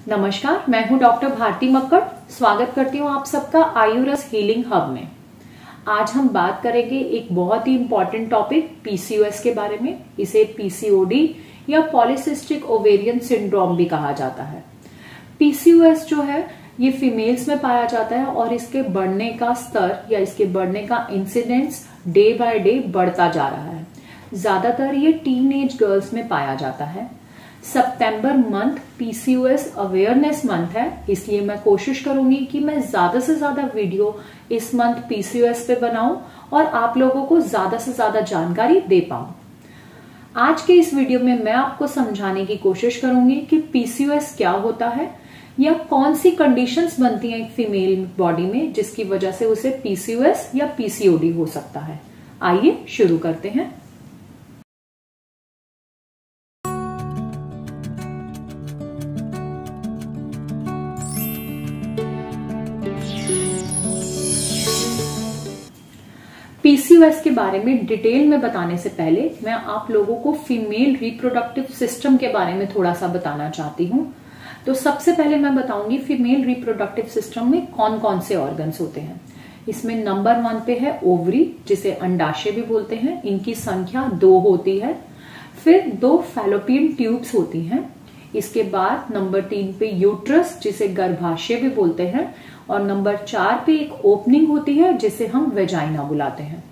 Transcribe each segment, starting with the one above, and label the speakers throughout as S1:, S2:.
S1: नमस्कार, मैं हूं डॉक्टर भारती मक्कड़। स्वागत करती हूं आप सबका आयुरस हीलिंग हब में। आज हम बात करेंगे एक बहुत ही इंपॉर्टेंट टॉपिक पीसीओएस के बारे में। इसे पीसीओडी या पॉलीसिस्टिक ओवेरियन सिंड्रोम भी कहा जाता है। पीसीओएस जो है ये फीमेल्स में पाया जाता है और इसके बढ़ने का स्तर या इसके बढ़ने का इंसिडेंस डे बाय डे बढ़ता जा रहा है। ज्यादातर ये टीनेज गर्ल्स में पाया जाता है। सितंबर मंथ पीसीओएस अवेयरनेस मंथ है, इसलिए मैं कोशिश करूंगी कि मैं ज्यादा से ज्यादा वीडियो इस मंथ पीसीओएस पे बनाऊं और आप लोगों को ज्यादा से ज्यादा जानकारी दे पाऊं। आज के इस वीडियो में मैं आपको समझाने की कोशिश करूंगी कि पीसीओएस क्या होता है या कौन सी कंडीशंस बनती हैं एक फीमेल बॉडी में जिसकी वजह से उसे पीसीओएस या पीसीओडी हो सकता है। आइए शुरू करते हैं। पीसीओएस के बारे में डिटेल में बताने से पहले मैं आप लोगों को फीमेल रिप्रोडक्टिव सिस्टम के बारे में थोड़ा सा बताना चाहती हूँ। तो सबसे पहले मैं बताऊंगी फीमेल रिप्रोडक्टिव सिस्टम में कौन कौन से ऑर्गन्स होते हैं। इसमें नंबर 1 पे है ओवरी, जिसे अंडाशय भी बोलते हैं। इनकी संख्या 2 होती है। फिर 2 फैलोपियन ट्यूब्स होती हैं। इसके बाद नंबर 3 पे यूट्रस, जिसे गर्भाशय भी बोलते हैं। और नंबर 4 पे एक ओपनिंग होती है जिसे हम वेजाइना बुलाते हैं।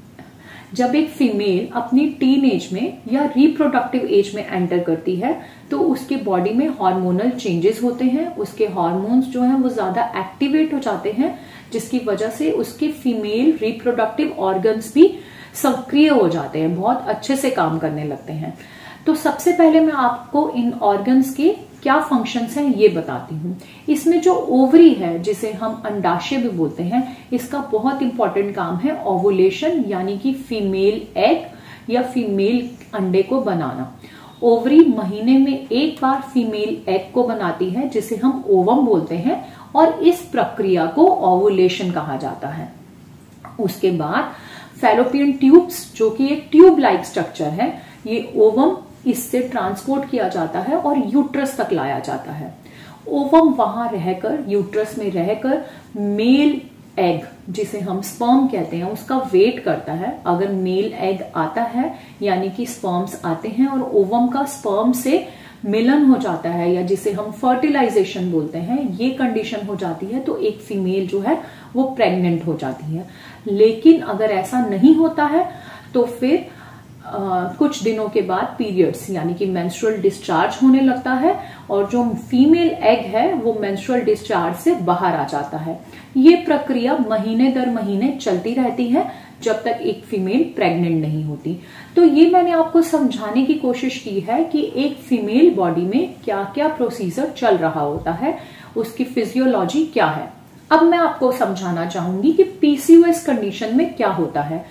S1: जब एक फीमेल अपनी टीन एज में या रिप्रोडक्टिव एज में एंटर करती है तो उसके बॉडी में हार्मोनल चेंजेस होते हैं। उसके हार्मोन्स जो हैं वो ज्यादा एक्टिवेट हो जाते हैं, जिसकी वजह से उसके फीमेल रिप्रोडक्टिव ऑर्गन्स भी सक्रिय हो जाते हैं, बहुत अच्छे से काम करने लगते हैं। तो सबसे पहले मैं आपको इन ऑर्गन्स के क्या फंक्शंस हैं ये बताती हूँ। इसमें जो ओवरी है, जिसे हम अंडाशय भी बोलते हैं, इसका बहुत इंपॉर्टेंट काम है ओवुलेशन, यानी कि फीमेल एग या फीमेल अंडे को बनाना। ओवरी महीने में एक बार फीमेल एग को बनाती है जिसे हम ओवम बोलते हैं, और इस प्रक्रिया को ओवुलेशन कहा जाता है। उसके बाद फैलोपियन ट्यूब्स, जो कि एक ट्यूब लाइक स्ट्रक्चर है, ये ओवम इससे ट्रांसपोर्ट किया जाता है और यूट्रस तक लाया जाता है। ओवम वहां रहकर, यूट्रस में रहकर मेल एग, जिसे हम स्पर्म कहते हैं, उसका वेट करता है। अगर मेल एग आता है यानी कि स्पर्म्स आते हैं और ओवम का स्पर्म से मिलन हो जाता है, या जिसे हम फर्टिलाइजेशन बोलते हैं, ये कंडीशन हो जाती है तो एक फीमेल जो है वो प्रेग्नेंट हो जाती है। लेकिन अगर ऐसा नहीं होता है तो फिर कुछ दिनों के बाद पीरियड्स यानी कि मेंस्ट्रुअल डिस्चार्ज होने लगता है और जो फीमेल एग है वो मेंस्ट्रुअल डिस्चार्ज से बाहर आ जाता है। ये प्रक्रिया महीने दर महीने चलती रहती है जब तक एक फीमेल प्रेग्नेंट नहीं होती। तो ये मैंने आपको समझाने की कोशिश की है कि एक फीमेल बॉडी में क्या क्या प्रोसीजर चल रहा होता है, उसकी फिजियोलॉजी क्या है। अब मैं आपको समझाना चाहूंगी कि पीसीओएस कंडीशन में क्या होता है।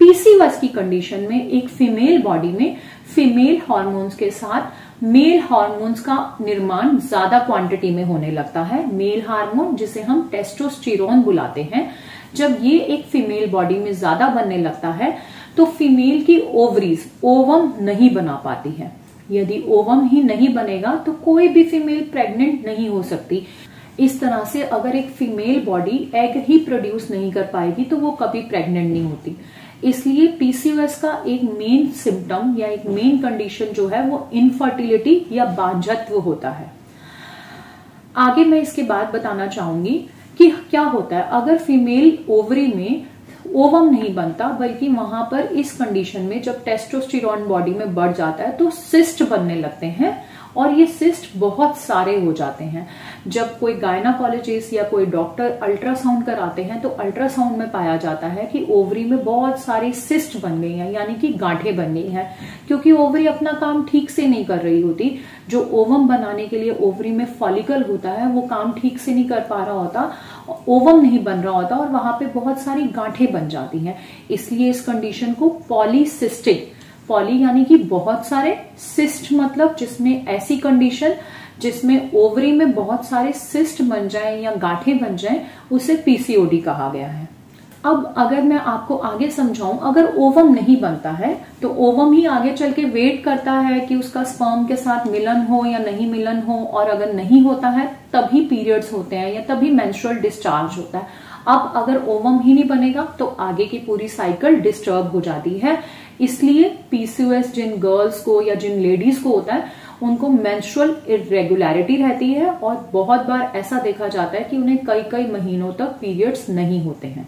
S1: पीसीओएस की कंडीशन में एक फीमेल बॉडी में फीमेल हार्मोन्स के साथ मेल हार्मोन्स का निर्माण ज्यादा क्वांटिटी में होने लगता है। मेल हार्मोन, जिसे हम टेस्टोस्टेरोन बुलाते हैं, जब ये एक फीमेल बॉडी में ज्यादा बनने लगता है तो फीमेल की ओवरीज ओवम नहीं बना पाती है। यदि ओवम ही नहीं बनेगा तो कोई भी फीमेल प्रेग्नेंट नहीं हो सकती। इस तरह से अगर एक फीमेल बॉडी एग ही प्रोड्यूस नहीं कर पाएगी तो वो कभी प्रेग्नेंट नहीं होती। इसलिए पीसीओएस का एक मेन सिम्टम या एक मेन कंडीशन जो है वो इनफर्टिलिटी या बांझत्व होता है। आगे मैं इसके बाद बताना चाहूंगी कि क्या होता है अगर फीमेल ओवरी में ओवम नहीं बनता, बल्कि वहां पर इस कंडीशन में जब टेस्टोस्टेरोन बॉडी में बढ़ जाता है तो सिस्ट बनने लगते हैं और ये सिस्ट बहुत सारे हो जाते हैं। जब कोई गायनाकोलॉजिस्ट या कोई डॉक्टर अल्ट्रासाउंड कराते हैं तो अल्ट्रासाउंड में पाया जाता है कि ओवरी में बहुत सारी सिस्ट बन गई हैं, यानी कि गांठें बन गई हैं, क्योंकि ओवरी अपना काम ठीक से नहीं कर रही होती। जो ओवम बनाने के लिए ओवरी में फॉलिकल होता है वो काम ठीक से नहीं कर पा रहा होता, ओवम नहीं बन रहा होता और वहां पे बहुत सारी गांठें बन जाती हैं। इसलिए इस कंडीशन को पॉलीसिस्टिक, पॉली यानी कि बहुत सारे, सिस्ट मतलब जिसमें ऐसी कंडीशन जिसमें ओवरी में बहुत सारे सिस्ट बन जाएं या गांठें बन जाएं, उसे पीसीओडी कहा गया है। अब अगर मैं आपको आगे समझाऊं, अगर ओवम नहीं बनता है तो ओवम ही आगे चल के वेट करता है कि उसका स्पर्म के साथ मिलन हो या नहीं मिलन हो, और अगर नहीं होता है तभी पीरियड्स होते हैं या तभी मेंस्ट्रुअल डिस्चार्ज होता है। अब अगर ओवम ही नहीं बनेगा तो आगे की पूरी साइकिल डिस्टर्ब हो जाती है। इसलिए पीसीओएस जिन गर्ल्स को या जिन लेडीज को होता है उनको मेंस्ट्रुअल इरेगुलरिटी रहती है, और बहुत बार ऐसा देखा जाता है कि उन्हें कई कई महीनों तक पीरियड्स नहीं होते हैं।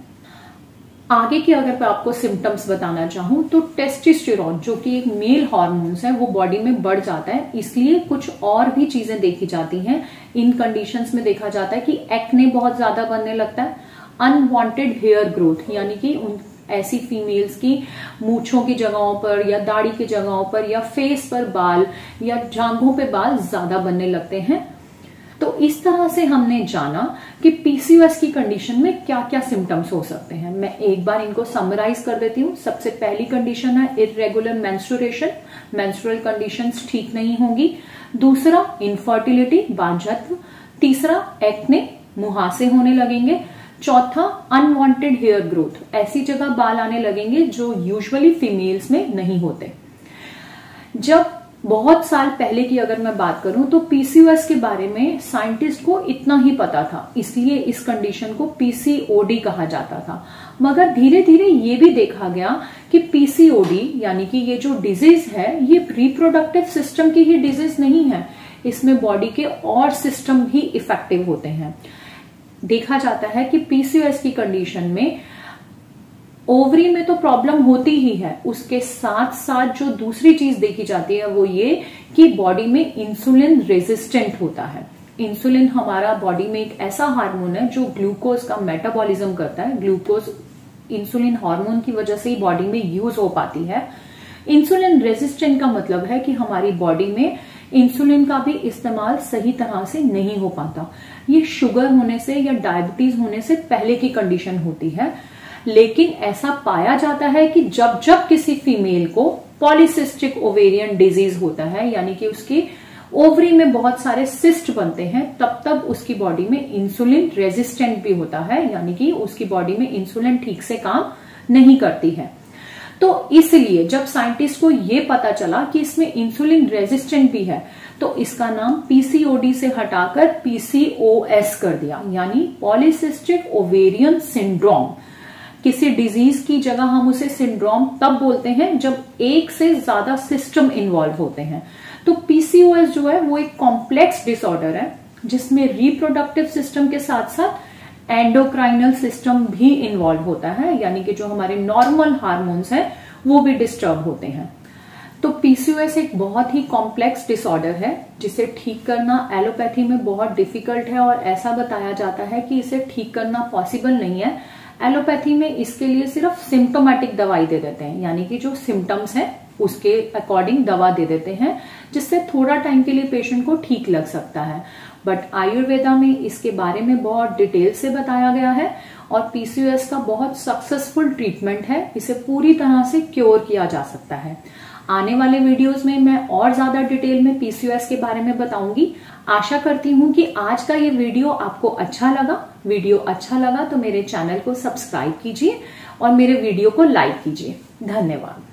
S1: आगे की अगर मैं आपको सिम्टम्स बताना चाहूं तो टेस्टोस्टेरोन जो कि एक मेल हार्मोन्स है वो बॉडी में बढ़ जाता है, इसलिए कुछ और भी चीजें देखी जाती हैं। इन कंडीशंस में देखा जाता है कि एक्ने बहुत ज्यादा बनने लगता है, अनवांटेड हेयर ग्रोथ यानी कि उन ऐसी फीमेल्स की मूछों की जगहों पर या दाढ़ी की जगहों पर या फेस पर बाल या जांघों पे बाल ज्यादा बनने लगते हैं। तो इस तरह से हमने जाना कि पीसीओएस की कंडीशन में क्या क्या सिम्टम्स हो सकते हैं। मैं एक बार इनको समराइज कर देती हूँ। सबसे पहली कंडीशन है इरेगुलर मेंस्ट्रुएशन, मेंस्ट्रुअल कंडीशंस ठीक नहीं होंगी। दूसरा इनफर्टिलिटी, बांझत्व। तीसरा एक्ने, मुहासे होने लगेंगे। चौथा अनवांटेड हेयर ग्रोथ, ऐसी जगह बाल आने लगेंगे जो यूजुअली फीमेल्स में नहीं होते। जब बहुत साल पहले की अगर मैं बात करूं तो पीसीओएस के बारे में साइंटिस्ट को इतना ही पता था, इसलिए इस कंडीशन को पीसीओडी कहा जाता था। मगर धीरे धीरे ये भी देखा गया कि पीसीओडी यानी कि ये जो डिजीज है ये रिप्रोडक्टिव सिस्टम की ही डिजीज नहीं है, इसमें बॉडी के और सिस्टम भी इफेक्टिव होते हैं। देखा जाता है कि पीसीओएस की कंडीशन में ओवरी में तो प्रॉब्लम होती ही है, उसके साथ साथ जो दूसरी चीज देखी जाती है वो ये कि बॉडी में इंसुलिन रेजिस्टेंट होता है। इंसुलिन हमारा बॉडी में एक ऐसा हार्मोन है जो ग्लूकोज का मेटाबॉलिज्म करता है। ग्लूकोज इंसुलिन हार्मोन की वजह से ही बॉडी में यूज हो पाती है। इंसुलिन रेजिस्टेंट का मतलब है कि हमारी बॉडी में इंसुलिन का भी इस्तेमाल सही तरह से नहीं हो पाता। ये शुगर होने से या डायबिटीज होने से पहले की कंडीशन होती है, लेकिन ऐसा पाया जाता है कि जब जब किसी फीमेल को पॉलीसिस्टिक ओवेरियन डिजीज होता है यानी कि उसकी ओवरी में बहुत सारे सिस्ट बनते हैं, तब तब उसकी बॉडी में इंसुलिन रेजिस्टेंट भी होता है, यानी कि उसकी बॉडी में इंसुलिन ठीक से काम नहीं करती है। तो इसलिए जब साइंटिस्ट को ये पता चला कि इसमें इंसुलिन रेजिस्टेंट भी है तो इसका नाम पीसीओडी से हटाकर पीसीओएस कर दिया, यानी पॉलीसिस्टिक ओवेरियन सिंड्रोम। किसी डिजीज की जगह हम उसे सिंड्रोम तब बोलते हैं जब एक से ज्यादा सिस्टम इन्वॉल्व होते हैं। तो पीसीओएस जो है वो एक कॉम्प्लेक्स डिसऑर्डर है जिसमें रिप्रोडक्टिव सिस्टम के साथ साथ एंडोक्राइनल सिस्टम भी इन्वॉल्व होता है, यानी कि जो हमारे नॉर्मल हार्मोन्स हैं वो भी डिस्टर्ब होते हैं। तो पीसीओएस एक बहुत ही कॉम्प्लेक्स डिसऑर्डर है जिसे ठीक करना एलोपैथी में बहुत डिफिकल्ट है, और ऐसा बताया जाता है कि इसे ठीक करना पॉसिबल नहीं है। एलोपैथी में इसके लिए सिर्फ सिम्टोमेटिक दवाई दे देते हैं, यानी कि जो सिम्टम्स हैं उसके अकॉर्डिंग दवा दे देते हैं जिससे थोड़ा टाइम के लिए पेशेंट को ठीक लग सकता है। बट आयुर्वेदा में इसके बारे में बहुत डिटेल से बताया गया है और पीसीओएस का बहुत सक्सेसफुल ट्रीटमेंट है, इसे पूरी तरह से क्योर किया जा सकता है। आने वाले वीडियोस में मैं और ज्यादा डिटेल में पीसीओएस के बारे में बताऊंगी। आशा करती हूं कि आज का ये वीडियो आपको अच्छा लगा। वीडियो अच्छा लगा तो मेरे चैनल को सब्सक्राइब कीजिए और मेरे वीडियो को लाइक कीजिए। धन्यवाद।